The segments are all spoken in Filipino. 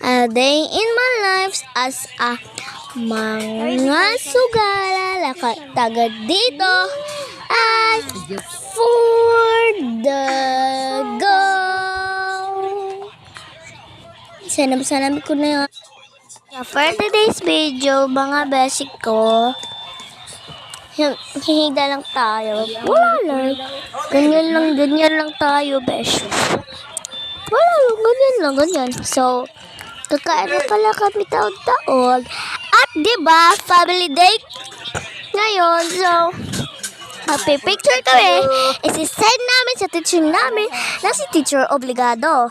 A day in my life as a mga sugala tagad dito ay for the go. Sanam ko na yun. For today's video, mga basic ko, hihida lang tayo. Wala. Ganyan lang tayo, besh. Wala, ganyan. So, kakain na pala kami taon-taon. At diba, family day ngayon. So, magpipicture kami. Isi-send namin sa teacher namin na si teacher obligado.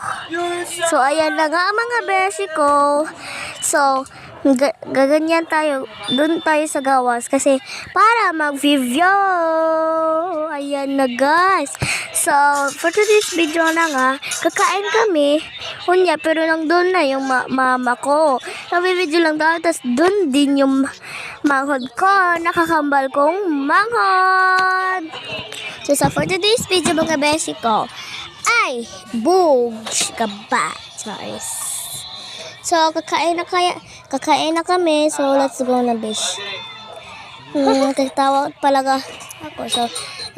So, ayan na nga mga beshi ko. So, gaganyan tayo. Doon tayo sa gawas kasi para mag-video. Ayan na guys. So, for today's video na nga, kakain kami. Kunya, pero nang doon na yung mama ko. Nag-video lang tayo, tapos doon din yung manghod ko. Nakakambal kong manghod. So, for today's video mga beshi ko, ay, bugs ka ba? Sorry. So, kakain na kami. So, let's go na, besh. Tatawa talaga ako. So,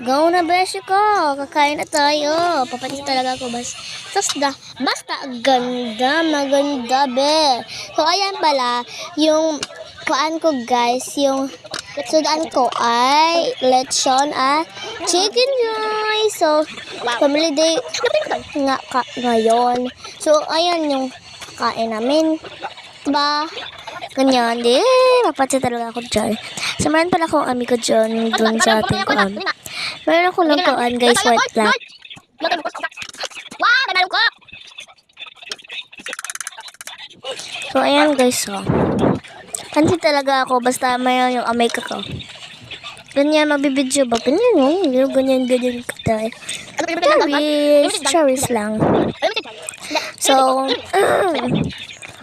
go na, besh ko. Kakain na tayo. Papatis talaga ako. Basta maganda, be. So, ayan pala, yung kuan ko, guys, yung sudan ko ay lechon at chicken, guys. So, family day nga ngayon. So, ayan yung kain namin. Diba? Ganyan. Mapatsa talaga ako dyan. So, meron pala akong amigo dyan dun sa ating kuan. Meron ako lang kuan, guys, white black. So, ayan, guys, so. Kansi talaga ako, basta mayroon yung amay ko. Ganyan, mabibidyo ba? Ganyan ka tayo. Cherries lang. So,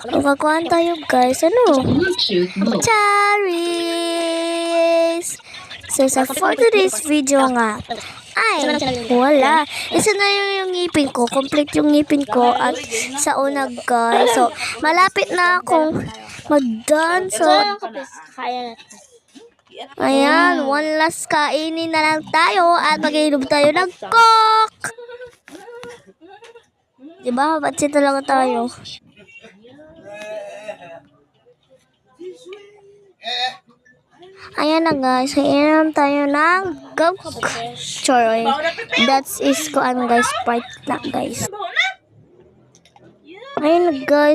magkakuhan tayo guys. Ano? Cherries! So, for today's video nga, ay, wala. Isa na yung ngipin ko. Complete yung ngipin ko. At sa una guys. So, malapit na akong mag-done. So, ayan, one last kainin na lang tayo at mag-inom tayo ng Coke. Diba? Batsi talaga tayo. Ayan na guys, inom tayo ng Coke. Sorry. That is ko ano guys, Sprite na guys. Ayan na guys.